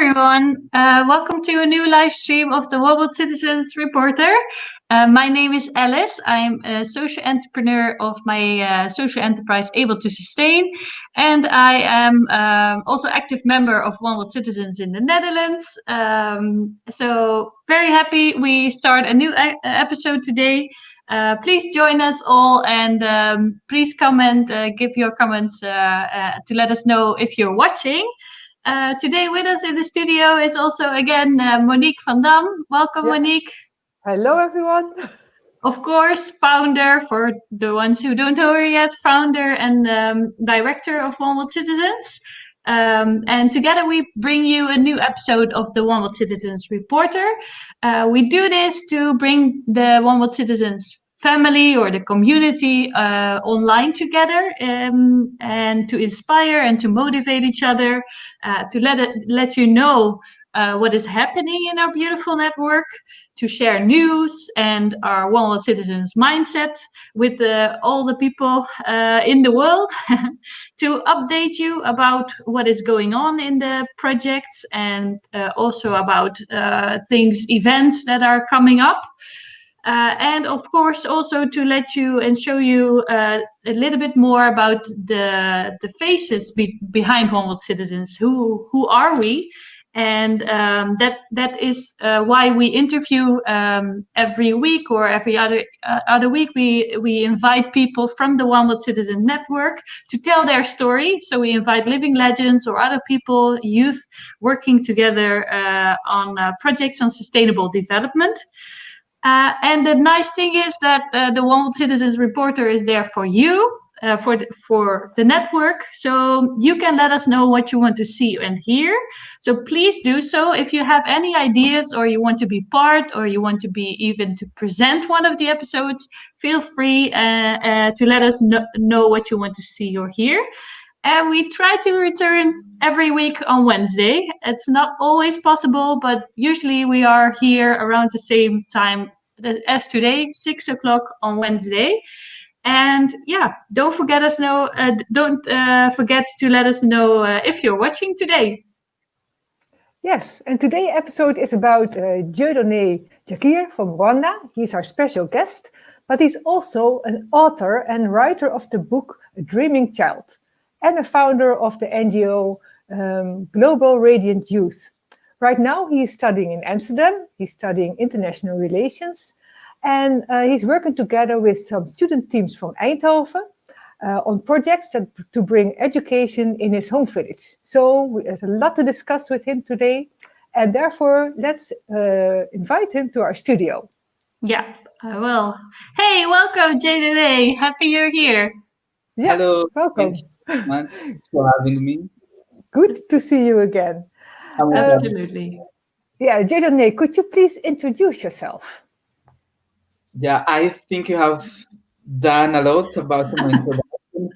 everyone. Welcome to a new live stream of the OWC Citizens Reporter. My name is Alice. I'm a social entrepreneur of my social enterprise Able to Sustain. And I am also active member of OWC Citizens in the Netherlands. So very happy we start a new episode today. Please join us all and please comment, give your comments to let us know if you're watching. Today with us in the studio is also again Monique van Dam. Welcome, Monique. Hello, everyone. Of course, founder, for the ones who don't know her yet, founder and director of One World Citizens. And together we bring you a new episode of the One World Citizens Reporter. We do this to bring the One World Citizens family or the community online together and to inspire and to motivate each other, to let you know what is happening in our beautiful network, to share news and our One World Citizens mindset with all the people in the world, to update you about what is going on in the projects and also about events that are coming up. And of course, also to let you and show you a little bit more about the faces behind One World Citizens. Who are we? And that is why we interview every week or every other week. We invite people from the One World Citizen Network to tell their story. So we invite living legends or other people, youth, working together on projects on sustainable development. And the nice thing is that the One World Citizens Reporter is there for you, for the network, so you can let us know what you want to see and hear. So please do so. If you have any ideas or you want to be part or you want to be even to present one of the episodes, feel free to let us know what you want to see or hear. And we try to return every week on Wednesday. It's not always possible, but usually we are here around the same time as today, 6 o'clock on Wednesday. And yeah, don't forget to let us know if you're watching today. Yes, and today's episode is about Dieudonné Gakire from Rwanda. He's our special guest, but he's also an author and writer of the book A Dreaming Child, and a founder of the NGO Global Radiant Youth. Right now, he is studying in Amsterdam. He's studying international relations, and he's working together with some student teams from Eindhoven on projects to bring education in his home village. So there's a lot to discuss with him today, and therefore, let's invite him to our studio. Yeah, I will. Hey, welcome, Dieudonné. Happy you're here. Yeah, hello. Welcome. Thank you much for having me. Good to see you again. Absolutely. Yeah, Dieudonné, could you please introduce yourself? Yeah, I think you have done a lot about my introduction.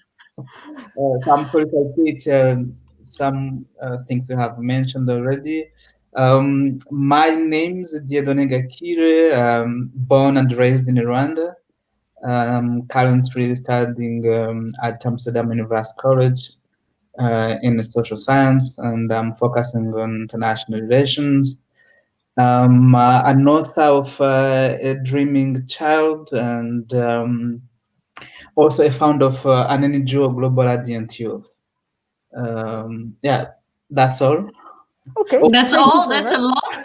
I'm sorry if I repeat some things you have mentioned already. My name is Dieudonné Gakire, born and raised in Rwanda. Currently studying at Amsterdam University College in social science, and I'm focusing on international relations. An author of A Dreaming Child, and also a founder of an NGO, Global Radiant Youth. Yeah, that's all. Okay, that's all. That's a lot.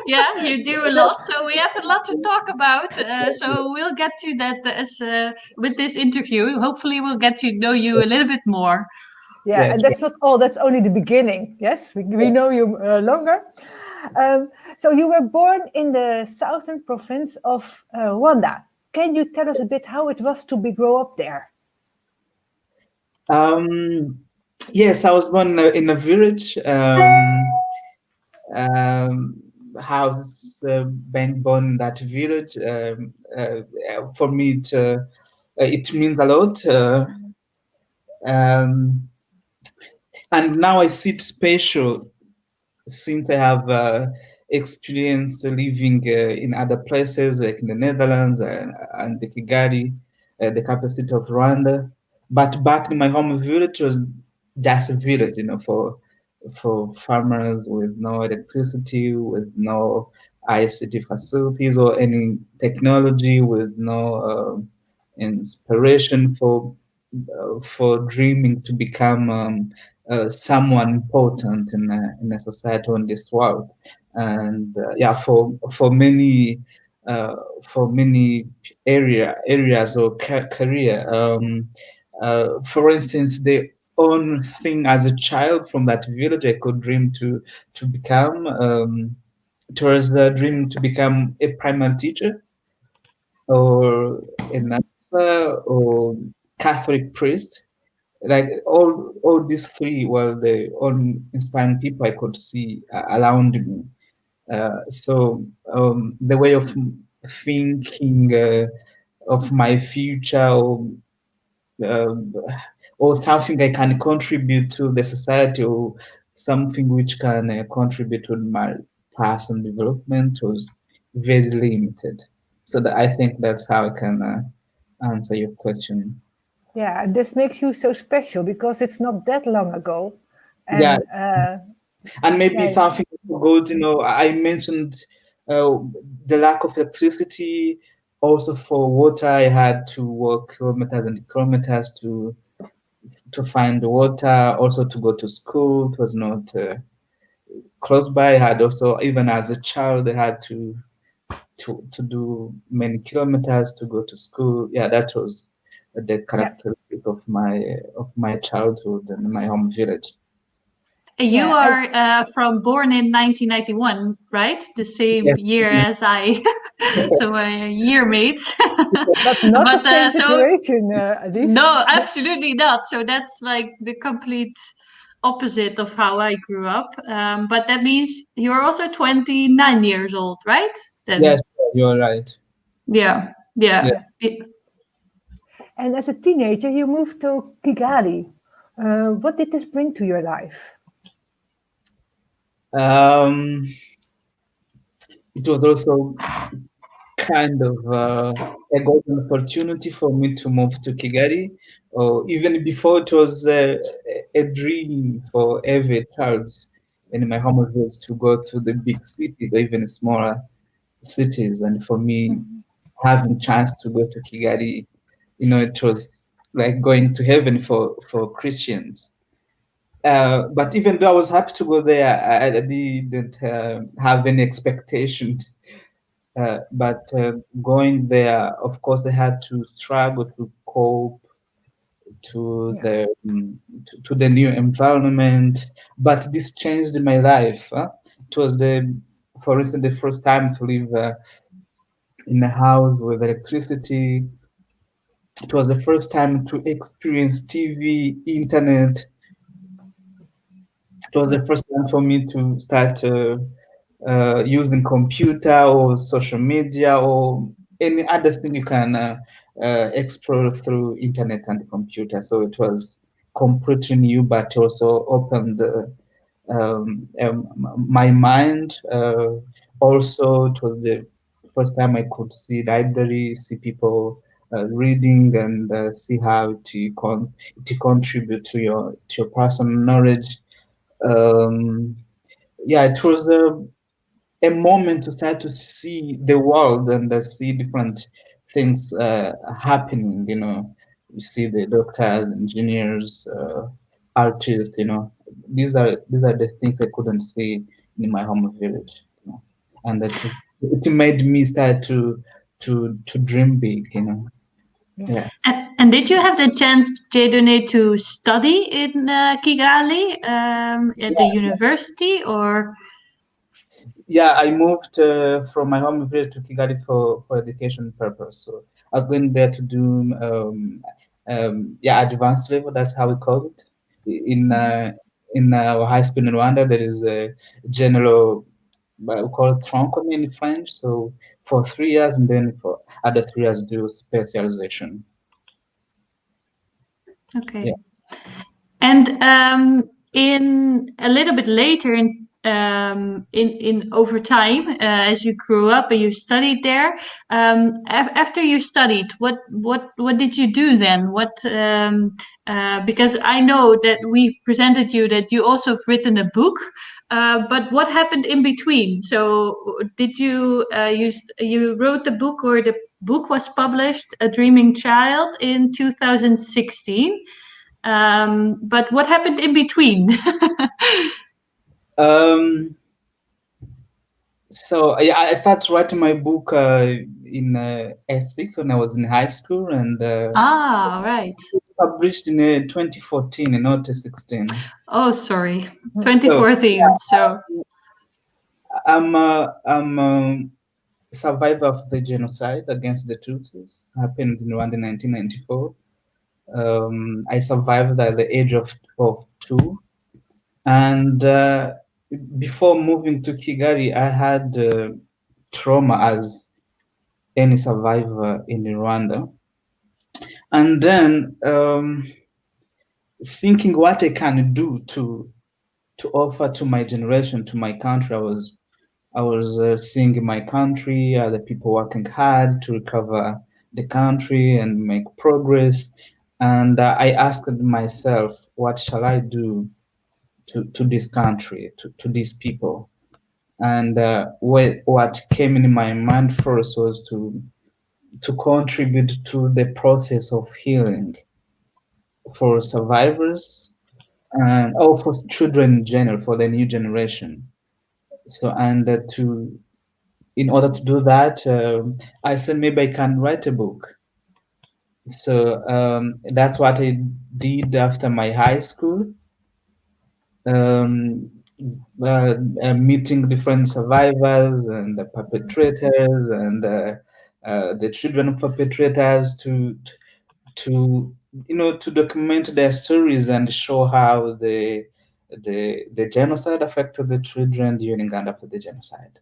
Yeah, you do a lot. So we have a lot to talk about. So we'll get to that with this interview. Hopefully, we'll get to know you a little bit more. Yeah, and that's not all. That's only the beginning. Yes, we know you longer. So you were born in the southern province of Rwanda. Can you tell us a bit how it was to grow up there? Yes, I was born in a village. House being born in that village. For me, it means a lot. And now I see it special since I have experienced living in other places, like in the Netherlands and the Kigali, the capital city of Rwanda. But back in my home village, it was just a village, for for farmers with no electricity, with no ICT facilities or any technology, with no inspiration for dreaming to become someone important in a society on this world. And yeah, uh, for many areas or career. For instance, the own thing as a child from that village, I could dream to become. Towards the dream to become a primary teacher or a nurse or Catholic priest. Like all these three were the only inspiring people I could see around me. So the way of thinking of my future um, or something I can contribute to the society or something which can contribute to my personal development was very limited. So that I think that's how I can answer your question. Yeah, this makes you so special because it's not that long ago. Yeah, And and maybe yeah, something good. I mentioned uh, the lack of electricity. Also, for water, I had to walk kilometers and kilometers to find water. Also, to go to school, it was not close by. I had also, even as a child, I had to do many kilometers to go to school. Yeah, that was the yeah, characteristic of my childhood and my home village. You yeah. And are from born in 1991, right? The same Yes. year as I, so we're year mates. but not the But same so situation, this. no, absolutely not. So that's like the complete opposite of how I grew up. But that means you're also 29 years old, right? Yes, Then, you're right. yeah, Yeah. yeah. Yeah. And as a teenager, you moved to Kigali. What did this bring to your life? Um, it was also kind of a golden opportunity for me to move to Kigali. Or even before, it was a dream for every child in my home village to go to the big cities or even smaller cities. And for me, having chance to go to Kigali, it was like going to heaven for Christians. But even though I was happy to go there, I didn't have any expectations. But going there, of course, I had to struggle to cope to Yeah, the new environment. But this changed my life. It was for instance, the first time to live in a house with electricity. It was the first time to experience TV, internet. It was yeah, the first time for me to start using computer or social media or any other thing you can explore through internet and computer. So it was completely new, but also opened my mind. Also, it was the first time I could see library, see people reading, and see how to contribute to your personal knowledge. Um, yeah, it was a moment to start to see the world and see different things happening. You see the doctors, engineers, artists. These are the things I couldn't see in my home village. And it made me start to dream big. yeah. Yeah. And did you have the chance, Dieudonné, to study in Kigali at the university, or? Yeah, I moved from my home village to Kigali for education purpose. So I was going there to do advanced level. That's how we call it. In our high school in Rwanda, there is a general, we call it tronc in French. So for 3 years, and then for other 3 years, do specialization. Okay. Yeah. And in a little bit later in in over time as you grew up and you studied there. After you studied, what did you do then? Because I know that we presented you that you also have written a book, but what happened in between? So did you you wrote the book, or the book was published, A Dreaming Child, in 2016? But what happened in between? So yeah, I started writing my book in S6 when I was in high school, and Right. it was published in 2014, not 2016. Oh, sorry, So 2014. So I'm a survivor of the genocide against the Tutsis, happened in Rwanda in 1994. I survived at the age of 2. And before moving to Kigali, I had trauma as any survivor in Rwanda. And then thinking what I can do to offer to my generation, to my country. I was seeing my country, other people working hard to recover the country and make progress. And I asked myself, what shall I do to this country, to these people? And what came in my mind first was to contribute to the process of healing for survivors and for children in general, for the new generation. So, and in order to do that, I said maybe I can write a book. So that's what I did after my high school. Meeting different survivors and the perpetrators and the children of perpetrators to to document their stories and show how the genocide affected the children during and after the genocide.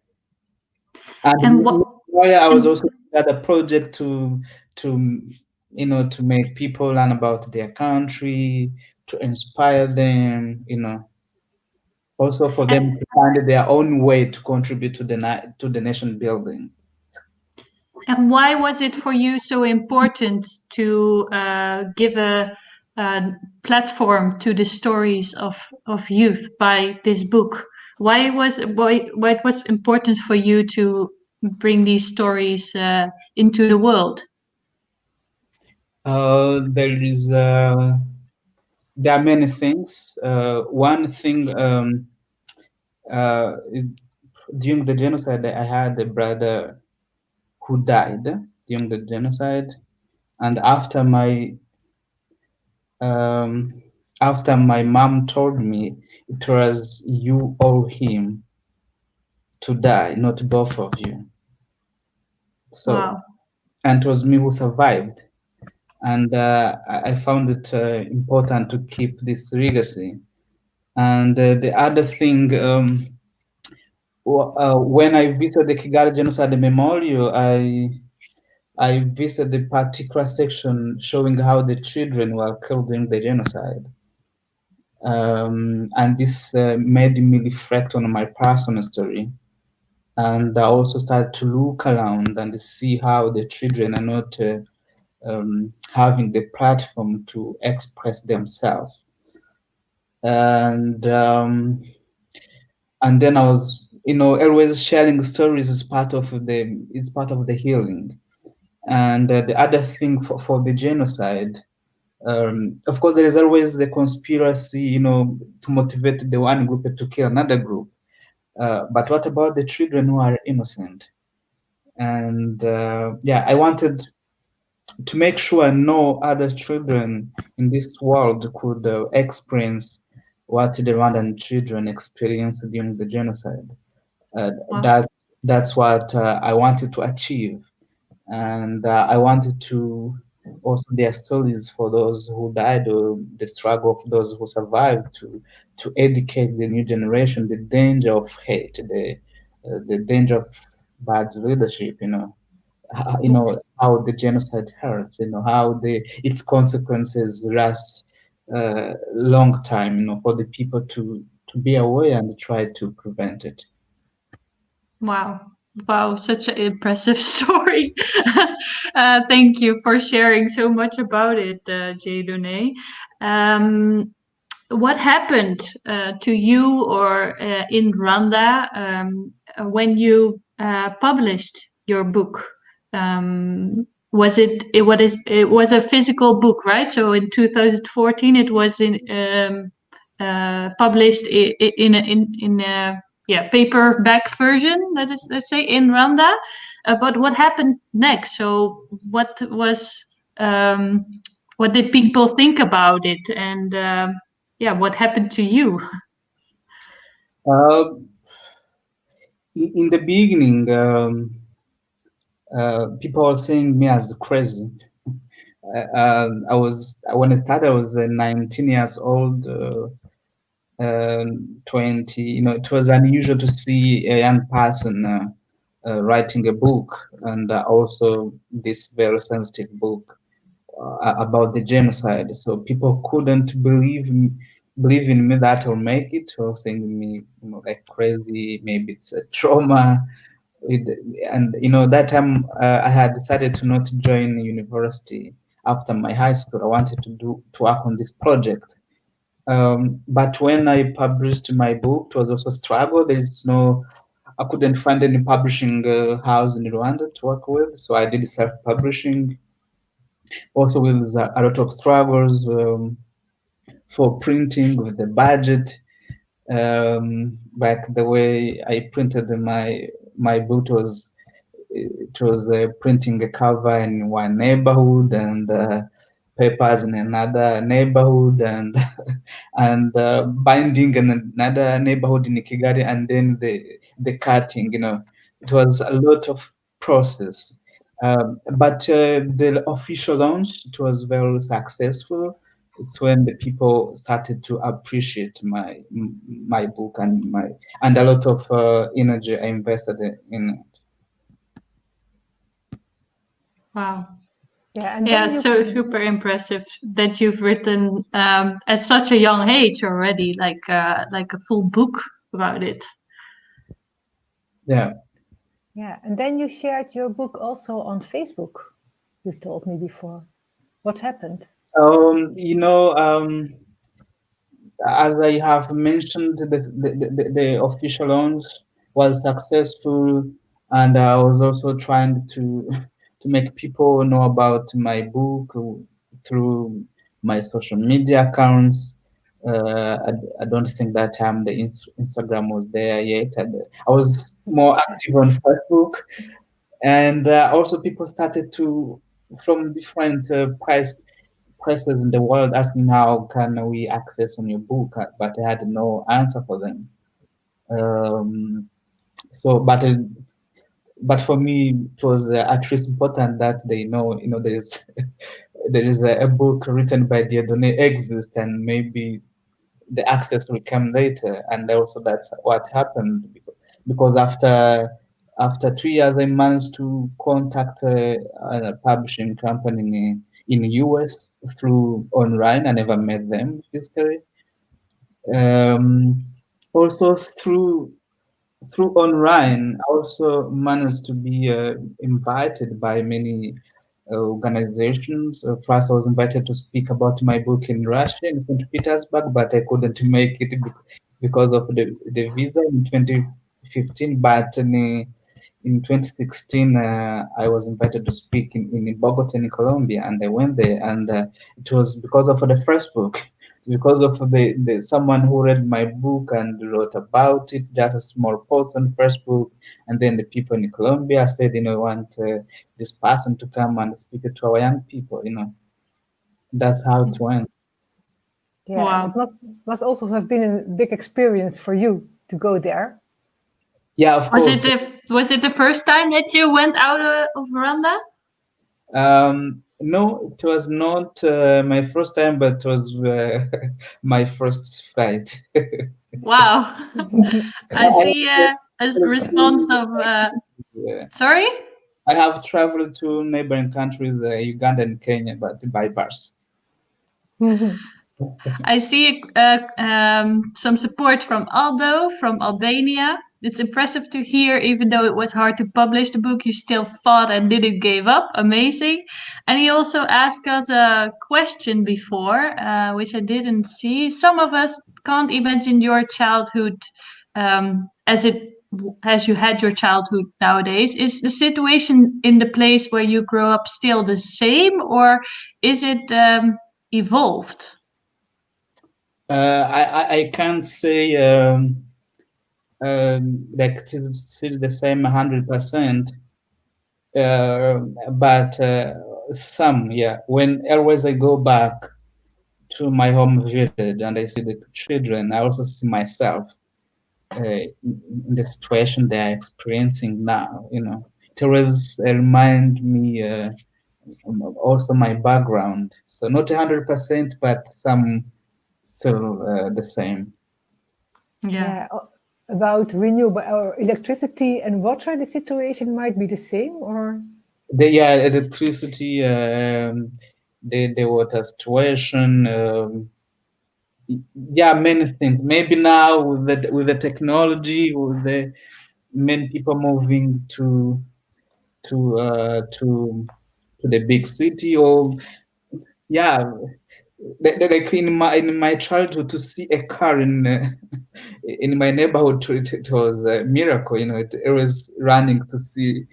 and And what why I was and also at a project to to make people learn about their country, to inspire them, also for them to find their own way to contribute to the nation building. and why was it for you so important to give a platform to the stories of youth by this book? Why it was important for you to bring these stories into the world? There are many things. One thing, during the genocide, I had a brother who died during the genocide, and after my mom told me it was you or him to die, not both of you. So, Wow. and it was me who survived. And I found it important to keep this legacy. And the other thing, when I visited the Kigali Genocide Memorial, I visited the particular section showing how the children were killed during the genocide. And this made me reflect on my personal story. And I also started to look around and see how the children are not having the platform to express themselves. And then I was, always sharing stories is part of the healing. And the other thing for the genocide, of course, there is always the conspiracy, to motivate the one group to kill another group. But what about the children who are innocent? And I wanted to make sure no other children in this world could experience what the Rwandan children experienced during the genocide. Wow. That's what I wanted to achieve, and I wanted to also their stories for those who died or the struggle of those who survived to educate the new generation the danger of hate, the danger of bad leadership. How the genocide hurts. How its consequences last long time. For the people to be aware and try to prevent it. Wow, such an impressive story. Thank you for sharing so much about it, Dieudonné. What happened to you or in Rwanda when you published your book? It was a physical book, right? So in 2014, it was published in a paperback version. Let's say in Rwanda. But what happened next? So what did people think about it, and what happened to you? In the beginning, people were seeing me as crazy. When I started, I was 19 years old, 20. It was unusual to see a young person writing a book, and also this very sensitive book about the genocide. So people couldn't believe in me that I'll make it, or think me like crazy. Maybe it's a trauma. And that time I had decided to not join university after my high school. I wanted to work on this project. But when I published my book, it was also a struggle. I couldn't find any publishing house in Rwanda to work with, so I did self-publishing. Also with a lot of struggles for printing with the budget. Back the way I printed my book was printing a cover in one neighborhood and papers in another neighborhood and binding in another neighborhood in Kigali, and then the cutting. It was a lot of process. But the official launch, it was very successful. It's when the people started to appreciate my book and a lot of energy I invested in it. Wow. Yeah, so super impressive that you've written at such a young age already, like a full book about it. Yeah, and then you shared your book also on Facebook. You told me before. What happened? As I have mentioned, the official launch was successful, and I was also trying to make people know about my book through my social media accounts. I don't think that time the Instagram was there yet. I was more active on Facebook, and also people started to, from different presses in the world, asking how can we access on your book, but I had no answer for them. But for me, it was at least important that they know, there is a book written by Dieudonné exists, and maybe the access will come later. And also that's what happened, because after 2 years, I managed to contact a publishing company in the US through online. I never met them physically. Also through online, I also managed to be invited by many organizations. First, I was invited to speak about my book in Russia, in St. Petersburg, but I couldn't make it because of the visa in 2015. But in 2016, I was invited to speak in Bogota, in Colombia, and I went there. And it was because of the first book, because of the someone who read my book and wrote about it, just a small post on Facebook, and then the people in Colombia said, I want this person to come and speak to our young people. That's how it went. Yeah, wow. it must also have been a big experience for you to go there. Yeah, of course. Was it the first time that you went out of Rwanda? No, it was not my first time, but it was my first flight. Wow. I see a response of sorry? I have traveled to neighboring countries, Uganda and Kenya, but by bus. I see some support from Aldo from Albania. It's impressive to hear, even though it was hard to publish the book, you still fought and didn't give up. Amazing. And he also asked us a question before, which I didn't see. Some of us can't imagine your childhood as you had your childhood nowadays. Is the situation in the place where you grow up still the same, or is it evolved? I can't say like it is still the same 100%, but some, yeah. When always I go back to my home village and I see the children, I also see myself in the situation they are experiencing now. It always remind me also my background. So not 100%, but some still the same. Yeah. About renewable or electricity and water, the situation might be the same, or Electricity, the water situation, many things. Maybe now with the technology, with the many people moving to the big city, or like in my childhood, to see a car in my neighborhood, it was a miracle. It was running to see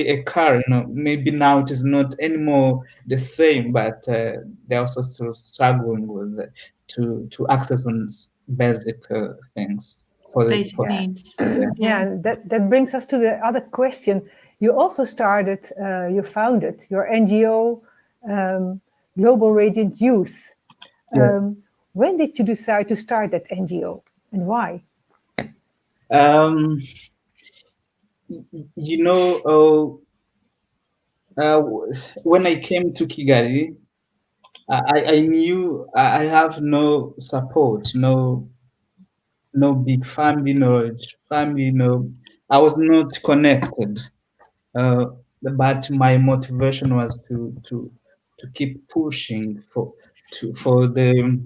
a car. Maybe now it is not anymore the same, but they're also still struggling with to access on basic things Basic needs. Yeah, that brings us to the other question. You also you founded your NGO, Global Radiant Youth. When did you decide to start that NGO, and why? When I came to Kigali, I knew I have no support, no big family, I was not connected. But my motivation was to keep pushing for the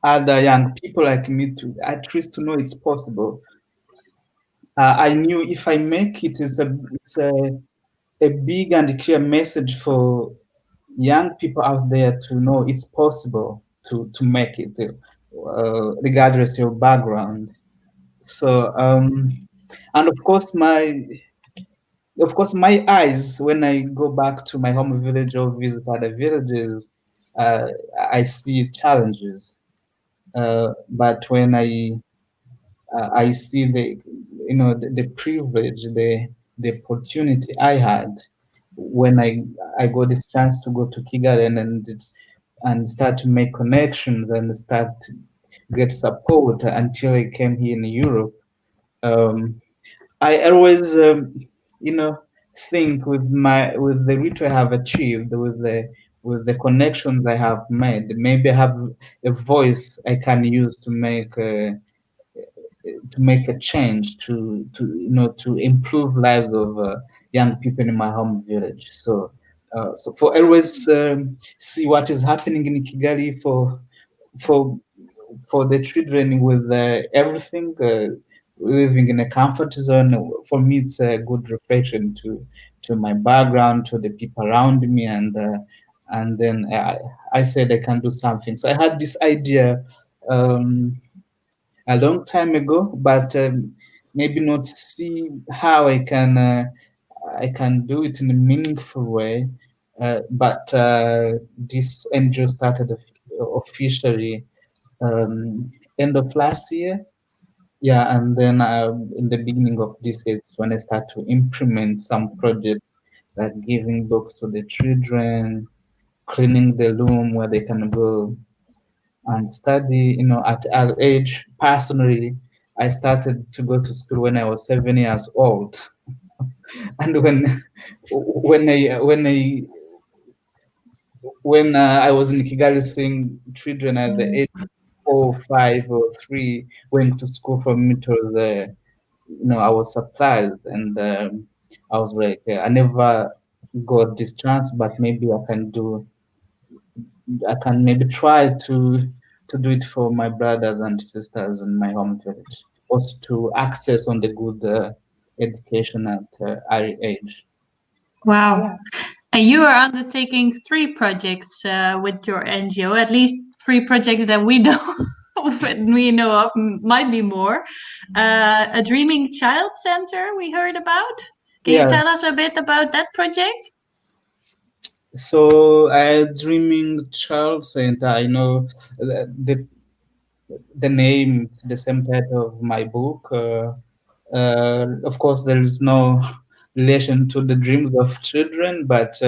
other young people like me to at least to know it's possible. I knew if I make it, it's a big and clear message for young people out there to know it's possible to make it, regardless of your background. So, and of course, my eyes, when I go back to my home village or visit other villages, I see challenges. But when I see the privilege, the opportunity I had when I got this chance to go to Kigali and start to make connections and start to get support until I came here in Europe. I always think with the reach I have achieved, with the connections I have made, maybe I have a voice I can use to make a change, to improve lives of young people in my home village. So for always see what is happening in Kigali for the children with everything, living in a comfort zone. For me, it's a good reflection to my background, to the people around me, and then I said I can do something. So I had this idea a long time ago, but maybe not see how I can do it in a meaningful way. But this NGO started officially end of last year. Yeah, and then in the beginning of this year, it's when I start to implement some projects like giving books to the children, cleaning the room where they can go and study. At our age, personally, I started to go to school when I was 7 years old, and when I was in Kigali, seeing children at the age 4, 5, or 3 going to school, for me it was I was surprised, and I was like, I never got this chance, but maybe I can do I can maybe try to do it for my brothers and sisters in my home village, also to access on the good education at early age. Wow. Yeah. And you are undertaking 3 projects with your NGO, at least 3 projects that we know of, might be more. A Dreaming Child Center we heard about. Can you Yeah. tell us a bit about that project? So, Dreaming Child Center, I know the name, it's the same title of my book. Of course, there is no relation to the dreams of children, but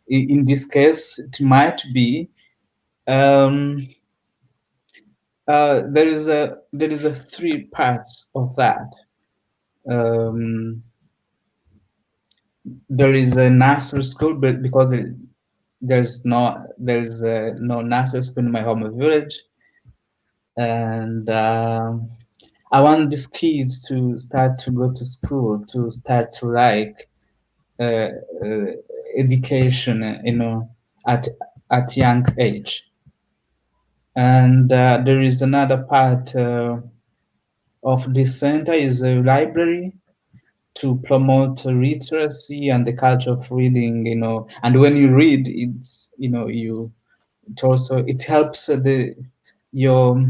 in this case, it might be. Um, there is a 3 parts of that. There is a nursery school, but because there's no nursery school in my home village, and I want these kids to start to go to school, to start to like uh, uh, education, at young age. And there is another part of this center is a library to promote literacy and the culture of reading. And when you read, it helps your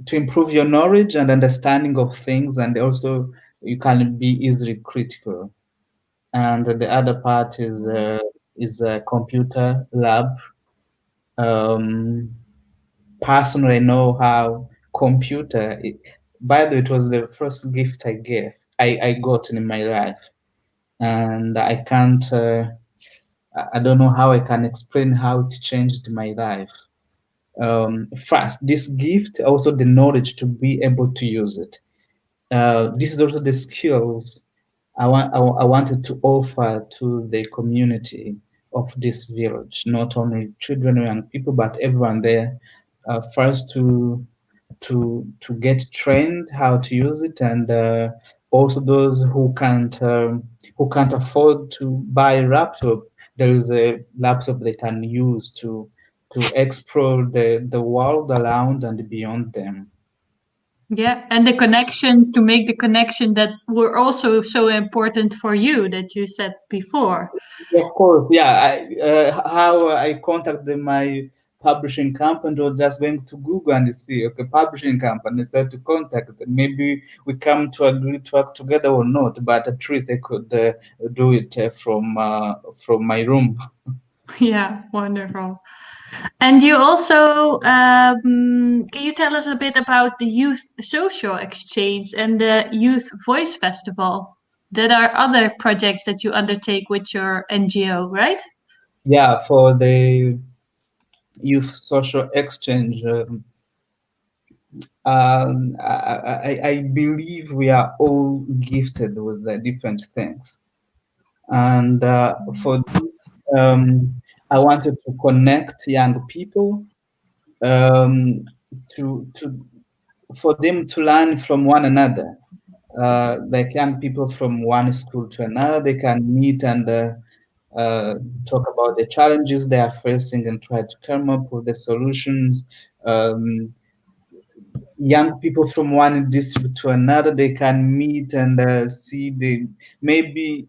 to improve your knowledge and understanding of things, and also you can be easily critical. And the other part is a computer lab. Um, Personally, I know how computer. By the way, it was the first gift I got in my life, and I can't. I don't know how I can explain how it changed my life. First, this gift, also the knowledge to be able to use it. This is also the skills I wanted to offer to the community of this village, not only children or young people, but everyone there. First to get trained how to use it, and also those who can't afford to buy a laptop. There is a laptop they can use to explore the world around and beyond them. Yeah, and the connections, to make the connection that were also so important for you that you said before. Of course, yeah. How I contacted my publishing company was just going to Google and see, okay, publishing company, start to contact them. Maybe we come to agree to work together or not, but at least I could do it from my room. Yeah, wonderful. And you also, can you tell us a bit about the Youth Social Exchange and the Youth Voice Festival? That are other projects that you undertake with your NGO, right? Yeah, for the youth social exchange, I believe we are all gifted with different things. And for this, I wanted to connect young people, um, to for them to learn from one another. Like young people from one school to another, they can meet and uh, talk about the challenges they are facing and try to come up with the solutions. Um, Young people from one district to another, they can meet and see maybe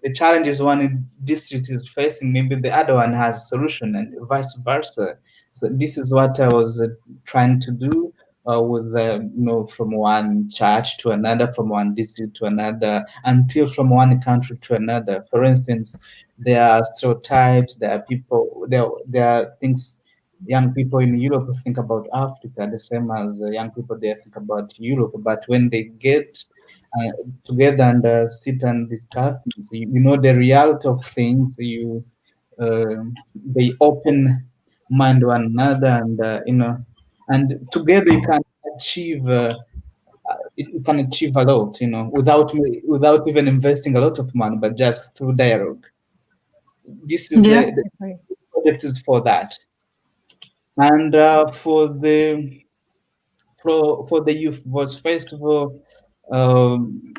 the challenges one district is facing, maybe the other one has a solution, and vice versa. So this is what I was trying to do with from one church to another, from one district to another, until from one country to another. For instance, there are stereotypes, there are things young people in Europe think about Africa the same as young people there think about Europe. But when they get together and sit and discuss things, the reality of things, they open mind one another, and and together you can achieve a lot, without even investing a lot of money, but just through dialogue. This is Yeah. the project is for that. And for the Youth Voice Festival, um,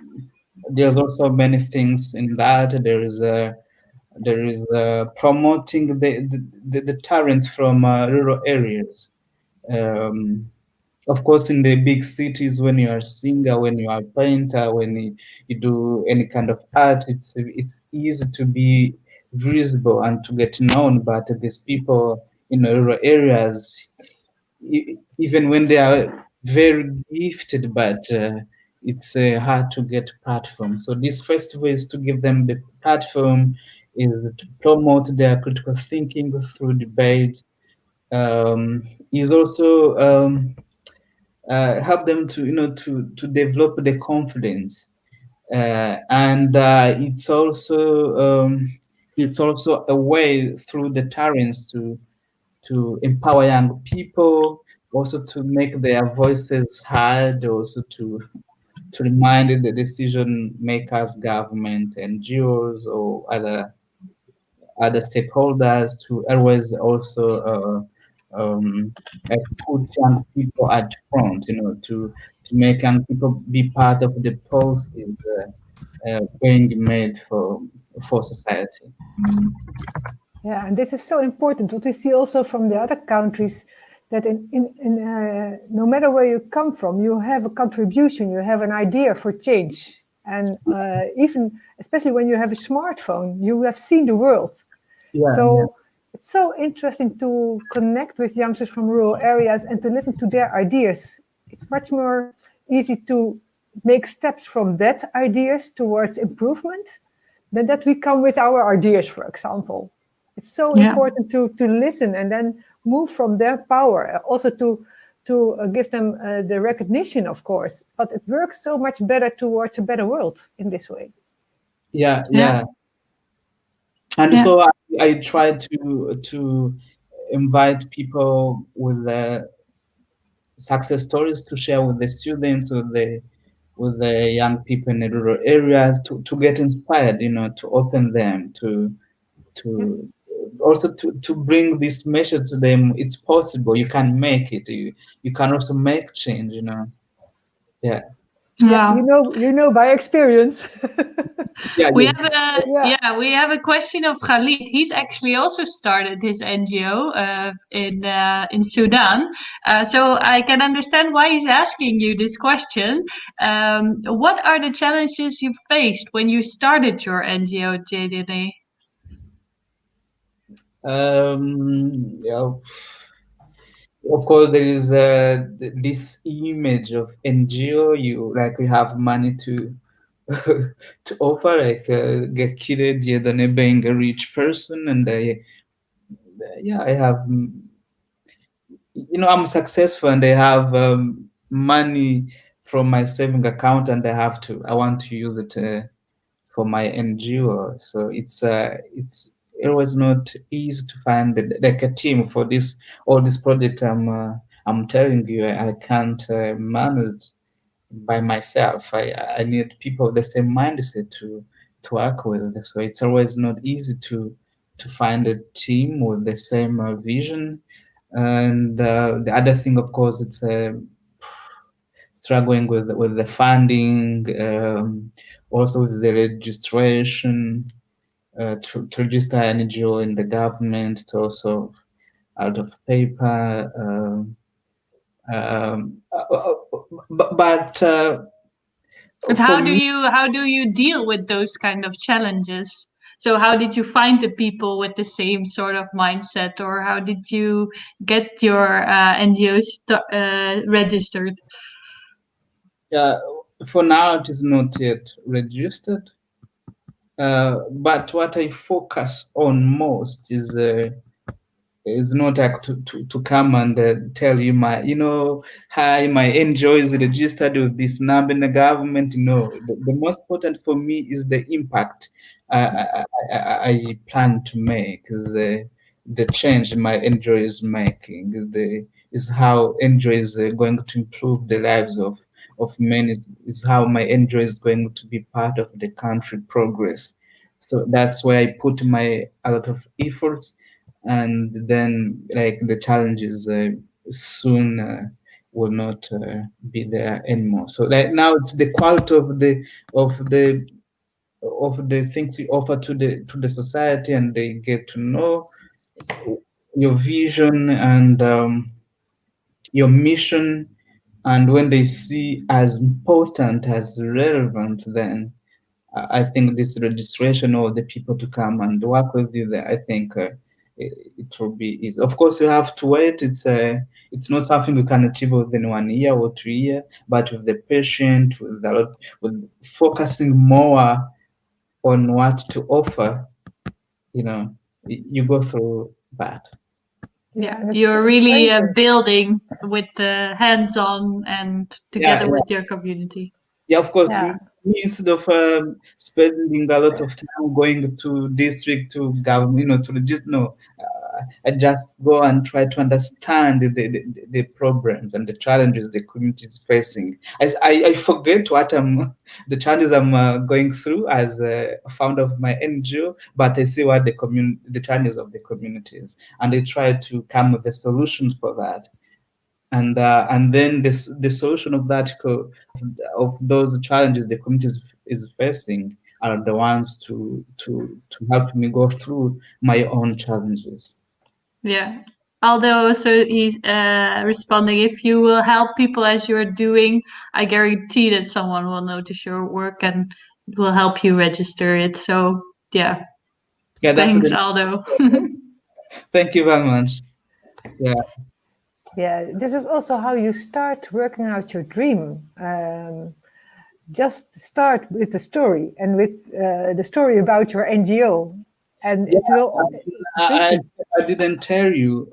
there's also many things in that. There is There is promoting the talents from rural areas. Um, of course, in the big cities, when you are a singer, when you are a painter, when you do any kind of art, it's easy to be visible and to get known. But these people in rural areas, even when they are very gifted, but it's hard to get platform. So this festival is to give them the platform, is to promote their critical thinking through debate. Is also help them to to develop the confidence, and it's also a way through the talents to empower young people, also to make their voices heard, also to remind the decision makers, government, NGOs, or other stakeholders to always also put young people at front, to make young people be part of the policies being made for society. Yeah, and this is so important. What we see also from the other countries, that no matter where you come from, you have a contribution, you have an idea for change. And even, especially when you have a smartphone, you have seen the world. Yeah, So it's so interesting to connect with youngsters from rural areas and to listen to their ideas. It's much more easy to make steps from that ideas towards improvement than that we come with our ideas, for example. It's so important to listen and then move from their power, also to give them the recognition, of course. But it works so much better towards a better world in this way. yeah. Yeah. And Yeah. so I try to invite people with success stories to share with the students, with the young people in the rural areas, to get inspired, to open them, Yeah. to also to bring this message to them. It's possible. You can make it. You can also make change. Yeah. Yeah, Wow. you know by experience. Yeah. We Yeah. have a Yeah. we have a question of Khalid. He's actually also started his NGO in Sudan. So I can understand why he's asking you this question. What are the challenges you faced when you started your NGO, JDD? Yeah. Of course, there is this image of NGO. We have money to to offer, like Gakire Dieudonné being a rich person, and I have, I'm successful, and I have money from my saving account, and I want to use it for my NGO. So it was not easy to find like a team for this all this project. I'm telling you, I can't manage by myself. I need people with the same mindset to work with. So it's always not easy to find a team with the same vision. And the other thing, of course, it's struggling with the funding, also with the registration. To register an NGO in the government, it's also out of paper. But And for me, how do you deal with those kind of challenges? So how did you find the people with the same sort of mindset, or how did you get your NGO registered? yeah, for now it is not yet registered. But what I focus on most is not like to come and tell you hi, my NGO is registered with this number in the government. No, the most important for me is the impact I plan to make, is the change my NGO is making, is how NGO is going to improve the lives of men, is how my NGO is going to be part of the country progress. So that's where I put a lot of efforts, and then like the challenges soon will not be there anymore. So like now it's the quality of the of the things you offer to the society, and they get to know your vision and your mission. And when they see as important, as relevant, then I think this registration of the people to come and work with you there, I think it will be easy. Of course, you have to wait. It's not something you can achieve within 1 year or 2 years, but with the patient, with focusing more on what to offer, you go through that. Yeah, you're really building with the hands-on and together with your community. Yeah, of course. Yeah. Instead of spending a lot of time going to district, to government, to just I just go and try to understand the problems and the challenges the community is facing. I forget the challenges I'm going through as a founder of my NGO, but I see what the challenges of the communities, and I try to come with the solutions for that. And then the solution of of those challenges the community is facing are the ones to help me go through my own challenges. Yeah. Although, so he's responding, if you will help people as you're doing, I guarantee that someone will notice your work and will help you register it. So, yeah. Thanks, Aldo. Thank you very much. Yeah. Yeah, this is also how you start working out your dream. Just start with the story and with the story about your NGO. And it will. I didn't tell you,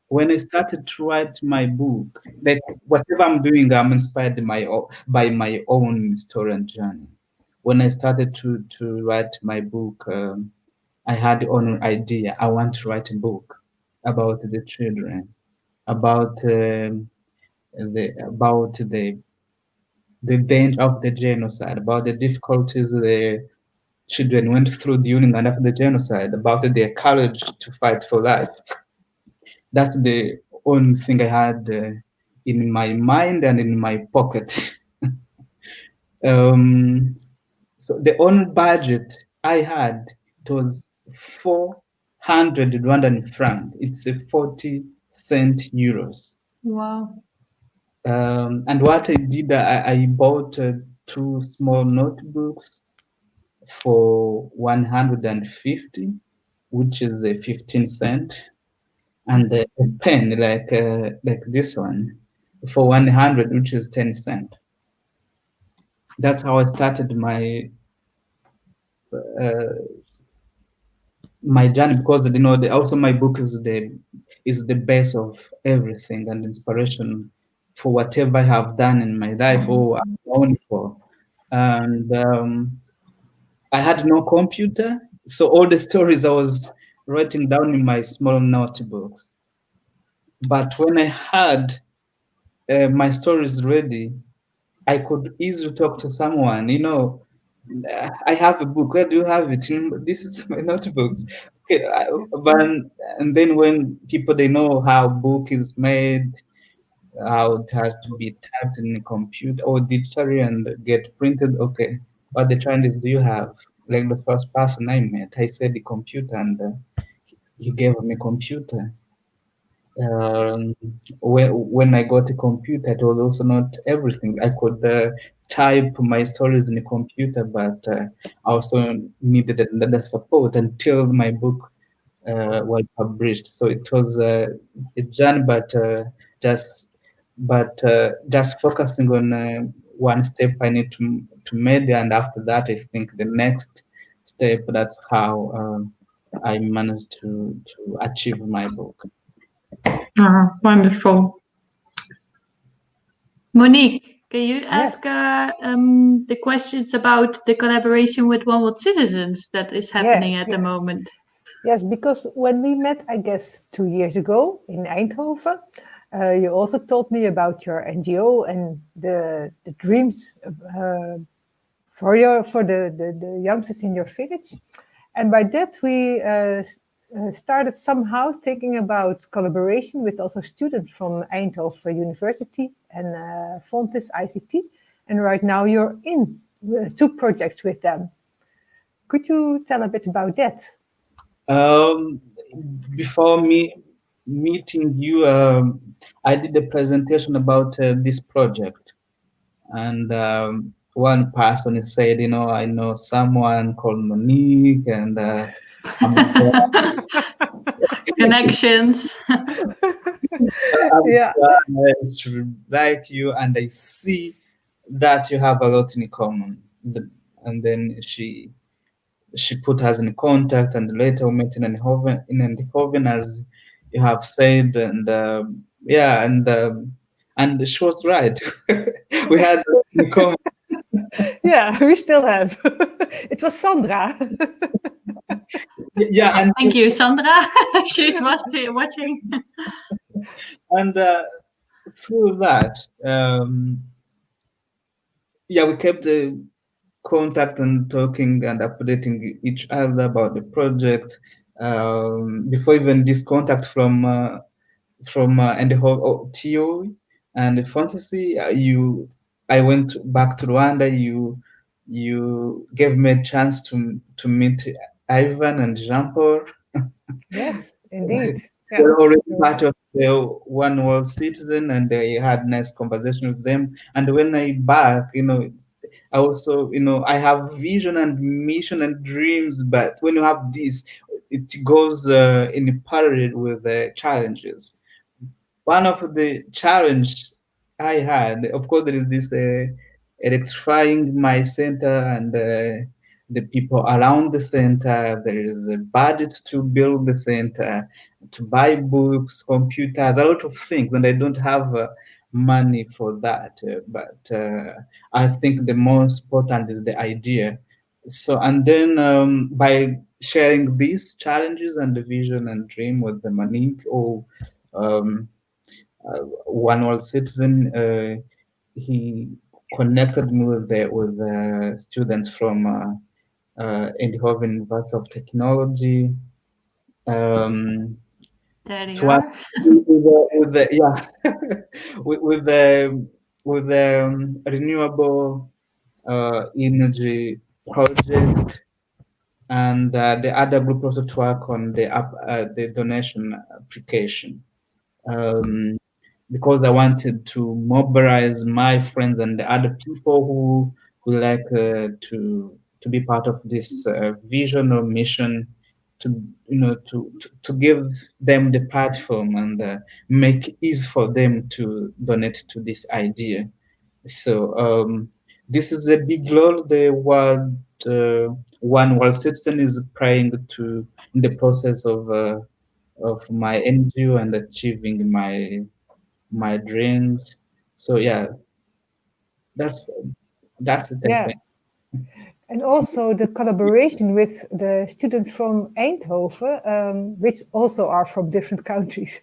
when I started to write my book, like whatever I'm doing, I'm inspired by my own story and journey. When I started to write my book, I had an idea. I want to write a book about the children, about the danger of the genocide, about the difficulties the children went through during and after the genocide, about their courage to fight for life. That's the only thing I had in my mind and in my pocket. So the only budget I had, it was 400 Rwandan franc. It's a 40 euros. Wow. And what I did, I bought 2 small notebooks for 150, which is a 15 cent, and a pen like this one for 100, which is 10 cent. That's how I started my journey, because also my book is the base of everything and inspiration for whatever I have done in my life or I'm known for. And I had no computer, so all the stories I was writing down in my small notebooks. But when I had my stories ready, I could easily talk to someone. I have a book. Where do you have it? This is my notebooks. Okay, and then when people they know how book is made, how it has to be typed in a computer or digitally and get printed. Okay, what the challenges do you have? Like the first person I met, I said the computer, and he gave me a computer. When I got a computer, it was also not everything. I could type my stories in a computer, but I also needed another support until my book was published. So it was a journey, but just focusing on one step I need to make, and after that, I think the next step. That's how I managed to achieve my book. Wonderful. Monique, can you ask the questions about the collaboration with One World Citizens that is happening at the moment? Yes, because when we met, I guess 2 years ago in Eindhoven, you also told me about your NGO and the dreams for the youngsters in your village. And by that, we started somehow thinking about collaboration with also students from Eindhoven University and Fontes ICT. And right now you're in 2 projects with them. Could you tell a bit about that? Before meeting you, I did a presentation about this project, and one person said, I know someone called Monique, and I'm Connections. Yeah. like you, and I see that you have a lot in common. And then she put us in contact, and later we met in Eindhoven, as you have said, and and she was right. We had a lot in common. Yeah, we still have. It was Sandra. Yeah, and Thank you, Sandra. She's watching. and through that, we kept contact and talking and updating each other about the project. Before even this contact from and the whole TO and fantasy, I went back to Rwanda. You gave me a chance to meet Ivan and Jean Paul. Yes, indeed. Yeah. They're already part of the One World Citizen, and I had nice conversation with them. And when I back, I also, I have vision and mission and dreams, but when you have this, it goes in parallel with the challenges. One of the challenge I had, of course, there is this electrifying my center and the people around the center. There is a budget to build the center, to buy books, computers, a lot of things, and I don't have money for that. But I think the most important is the idea. So, and then by sharing these challenges and the vision and dream with the Manik or One World Citizen, he connected me with the students from Eindhoven University of Technology. There they To work are. with the with the renewable energy project, and the other group also to work on the donation application. Because I wanted to mobilize my friends and the other people who like to be part of this vision or mission, to to give them the platform and make it easy for them to donate to this idea. So this is a big role the world One World Citizen is praying to in the process of my NGO and achieving my dreams. So that's it, I Yeah. think. And also the collaboration with the students from Eindhoven, which also are from different countries,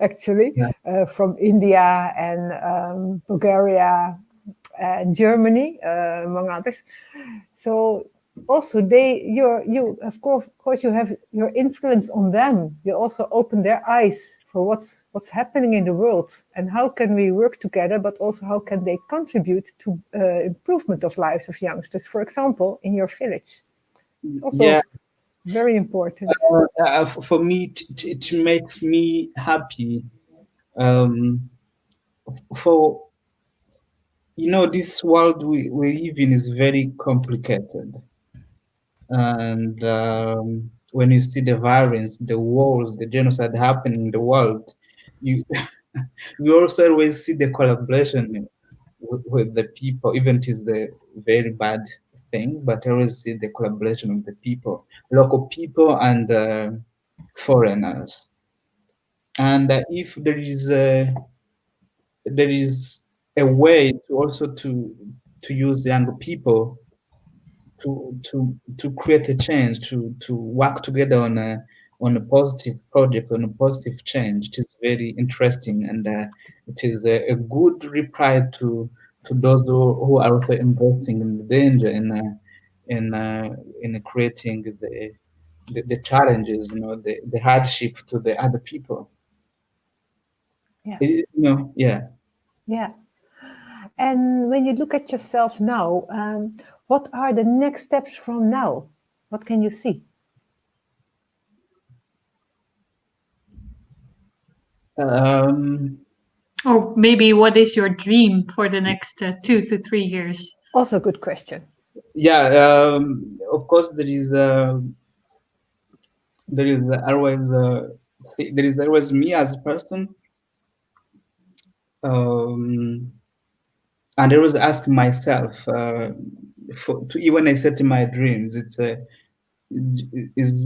actually, Yeah. From India and Bulgaria and Germany, among others. So also you of course you have your influence on them. You also open their eyes for what's happening in the world and how can we work together, but also how can they contribute to improvement of lives of youngsters, for example, in your village. Also Yeah. very important. For me, it makes me happy. For this world we live in is very complicated, and when you see the violence, the wars, the genocide happening in the world, you we also always see the collaboration with the people, even it is a very bad thing, but I always see the collaboration of the people, local people and foreigners. And if there is a way to also to use young people to create a change, to work together on a positive project, on a positive change. It is very interesting, and it is a good reply to those who are also investing in the danger in creating the challenges, the hardship to the other people. Yeah. Yeah. Yeah. And when you look at yourself now, what are the next steps from now? What can you see? Or maybe what is your dream for the next 2 to 3 years? Also a good question. Yeah, of course there is always me as a person, and I always ask myself, when I set my dreams, is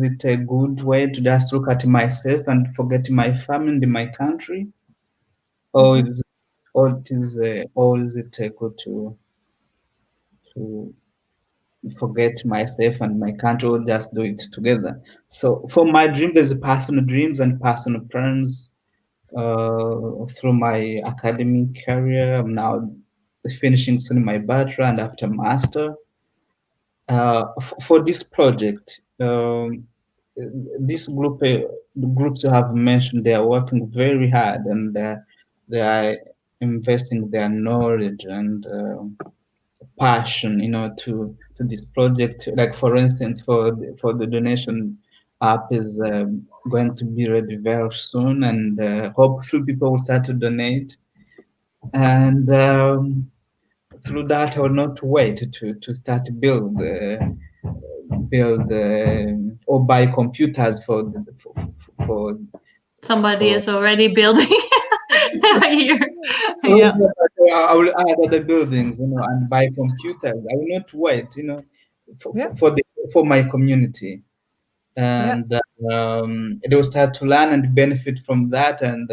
it a good way to just look at myself and forget my family and my country, or is it good to forget myself and my country, or just do it together? So for my dream, there's personal dreams and personal plans. Through my academic career, I'm now finishing soon my bachelor and after master. For this project, this the groups you have mentioned, they are working very hard, and they are investing their knowledge and passion, to this project. Like for instance, for the donation app is going to be ready very soon, and hopefully people will start to donate. And through that, I will not wait to start build or buy computers for Somebody for is already building here. so Yeah. I will add other buildings, and buy computers. I will not wait, Yeah. for my community, and they will start to learn and benefit from that, and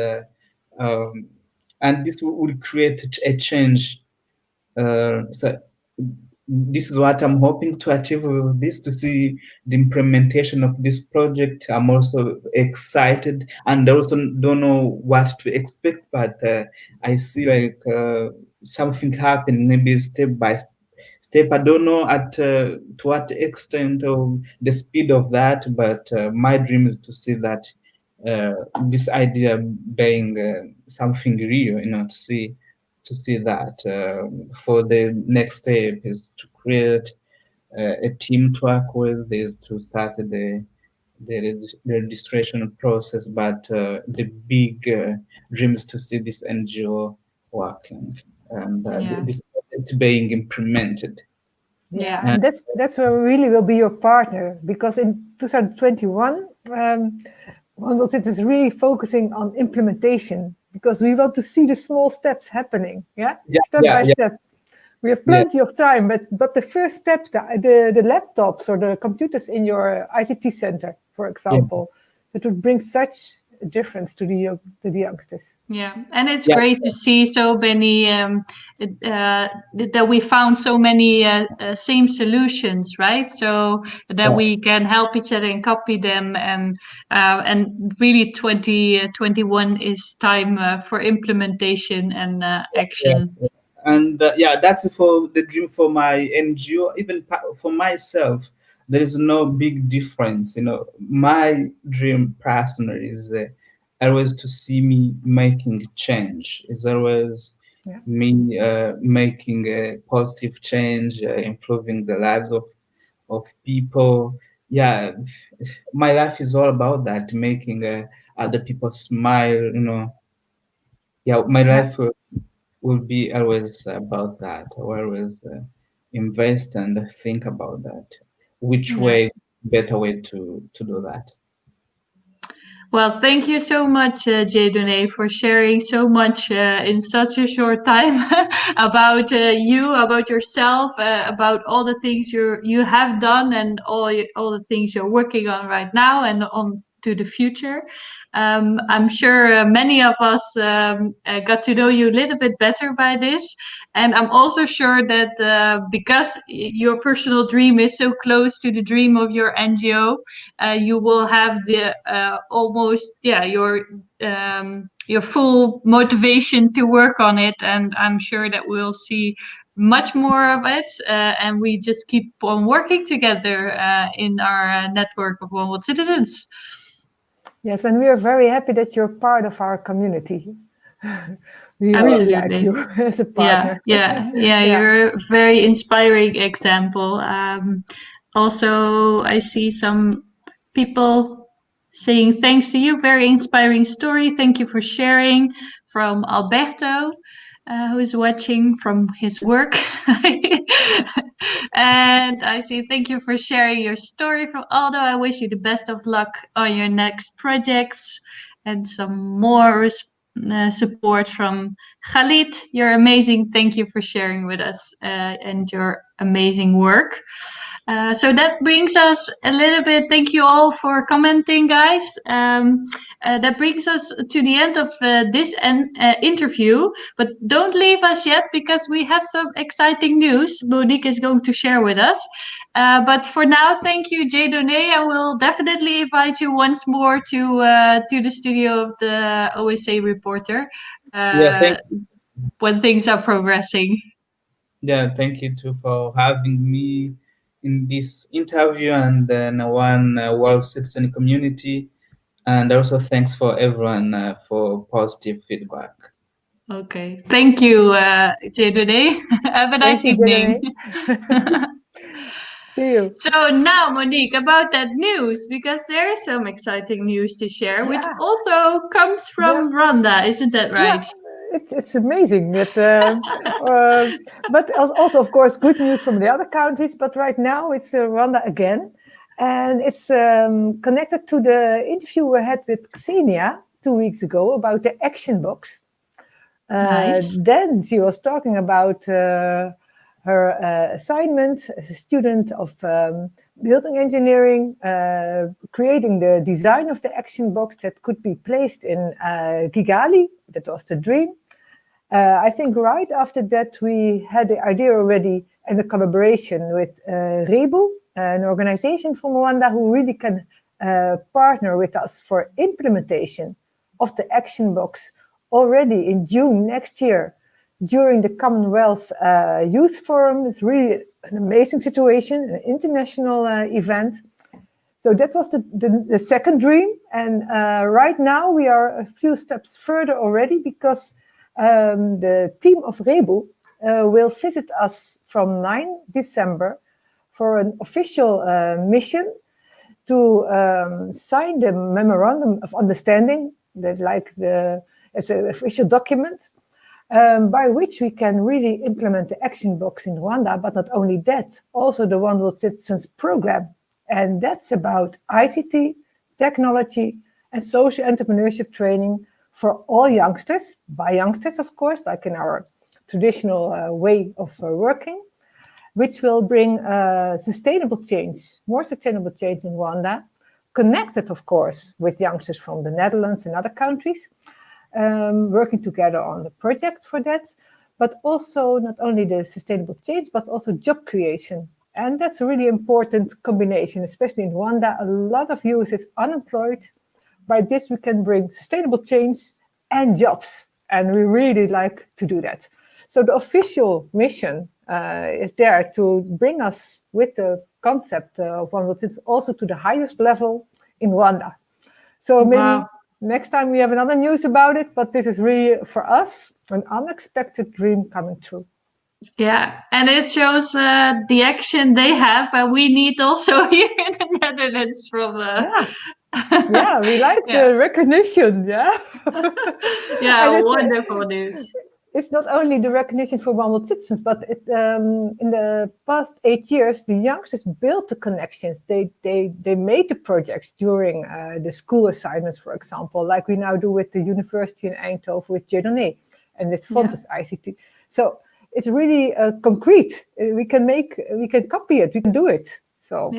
this will create a change. So this is what I'm hoping to achieve with this, to see the implementation of this project. I'm also excited, and I also don't know what to expect, but I see like something happen, maybe step by step. I don't know to what extent or the speed of that, but my dream is to see that this idea being something real, to see that. For the next step is to create a team to work with, is to start the registration process, but the big dream is to see this NGO working, and this project being implemented. Yeah, and that's where we really will be your partner, because in 2021, Wondersit is really focusing on implementation, because we want to see the small steps happening, step by step. We have plenty of time, but the first steps, the laptops or the computers in your ICT center, for example, it would bring such a difference to the youngsters. Yeah, and it's great to see so many that we found so many same solutions, right? So that we can help each other and copy them, and really 2021 is time for implementation and action. And that's for the dream for my NGO. Even for myself, there is no big difference. My dream personally is always to see me making change. It's always me making a positive change, improving the lives of people. Yeah, my life is all about that, making other people smile. My life will be always about that. I always invest and think about that. Which better way to do that? Well, thank you so much, Dieudonné, for sharing so much in such a short time about you, about yourself, about all the things you have done, and all the things you're working on right now and on to the future. I'm sure many of us got to know you a little bit better by this. And I'm also sure that because your personal dream is so close to the dream of your NGO, you will have the your full motivation to work on it. And I'm sure that we'll see much more of it, and we just keep on working together in our network of One World Citizens. Yes, and we are very happy that you're part of our community. We really like you as a partner. Yeah, you're a very inspiring example. Also, I see some people saying thanks to you. Very inspiring story. Thank you for sharing. From Alberto, who is watching from his work. And I say thank you for sharing your story. From Aldo, I wish you the best of luck on your next projects. And some more support from Khalid. You're amazing. Thank you for sharing with us and your amazing work. So that brings us a little bit. Thank you all for commenting, guys. That brings us to the end of this interview. But don't leave us yet, because we have some exciting news Monique is going to share with us. But for now, thank you, Dieudonné. I will definitely invite you once more to the studio of the OWC Reporter Yeah, when things are progressing. thank you too for having me in this interview, and then one World Citizen community, and also thanks for everyone for positive feedback. Okay, thank you, Dieudonné. Have a nice Thank you, evening. Dieudonné. See you. So now, Monique, about that news, because there is some exciting news to share, which Yeah. also comes from Rwanda, isn't that right? Yeah, it's amazing that, but also, of course, good news from the other countries. But right now, it's Rwanda again, and it's connected to the interview we had with Xenia 2 weeks ago about the action box. Nice. Then she was talking about her assignment as a student of building engineering, creating the design of the action box that could be placed in Kigali. That was the dream. I think right after that, we had the idea already and a collaboration with Rebu, an organization from Rwanda who really can partner with us for implementation of the action box already in June next year during the Commonwealth Youth Forum. It's really an amazing situation, an international event. So that was the second dream. And right now we are a few steps further already, because the team of Rebu will visit us from 9 December for an official mission to sign the Memorandum of Understanding, it's an official document by which we can really implement the action box in Rwanda. But not only that, also the One World Citizens program. And that's about ICT, technology, and social entrepreneurship training for all youngsters, by youngsters, of course, like in our traditional way of working, which will bring sustainable change, more sustainable change in Rwanda, connected, of course, with youngsters from the Netherlands and other countries, working together on the project for that, but also not only the sustainable change, but also job creation. And that's a really important combination, especially in Rwanda. A lot of youth is unemployed. By this, we can bring sustainable change and jobs. And we really like to do that. So the official mission is there to bring us with the concept of One World Citizens also to the highest level in Rwanda. So maybe next time we have another news about it, but this is really, for us, an unexpected dream coming true. Yeah, and it shows the action they have, and we need also here in the Netherlands from. Yeah, we like the recognition. Yeah, wonderful news. It's not only the recognition for One World Citizens, but in the past 8 years, the youngsters built the connections. They made the projects during the school assignments, for example, like we now do with the university in Eindhoven with Dieudonné and with Fontes ICT. So it's really concrete. We can copy it. We can do it. So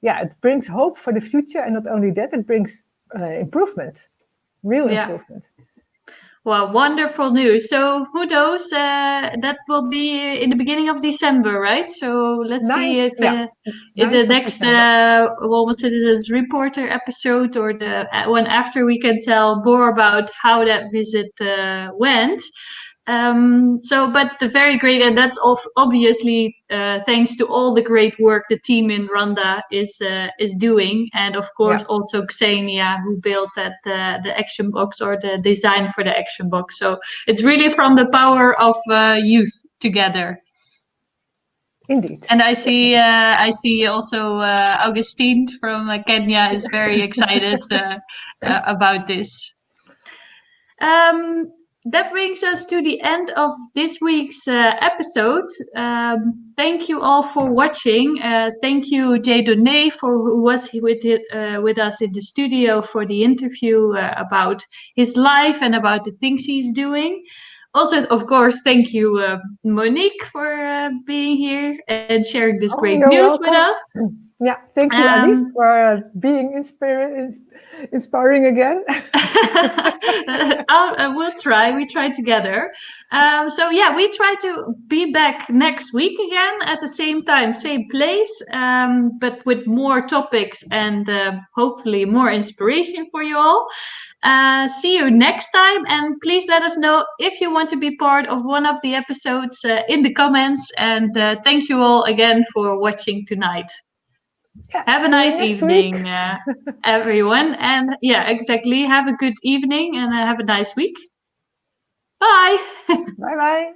it brings hope for the future, and not only that, it brings improvement, real improvement. Well, wonderful news. So who knows? That will be in the beginning of December, right? So let's see if in the next One Citizens Reporter episode or the one after, we can tell more about how that visit went. But the very great, and that's obviously thanks to all the great work the team in Rwanda is doing, and of course also Xenia, who built the action box or the design for the action box. So it's really from the power of youth together. Indeed. And I see also Augustine from Kenya is very excited about this. That brings us to the end of this week's episode. Thank you all for watching. Thank you, Dieudonné, who was with us in the studio for the interview about his life and about the things he's doing. Also, of course, thank you, Monique, for being here and sharing this great news with us. Yeah, thank you, Alice, for being inspiring again. We'll try. We try together. So yeah, we try to be back next week again at the same time, same place, but with more topics and hopefully more inspiration for you all. See you next time, and please let us know if you want to be part of one of the episodes in the comments. And thank you all again for watching tonight. Yeah, have a nice evening, everyone. And yeah, exactly. Have a good evening and have a nice week. Bye. Bye-bye.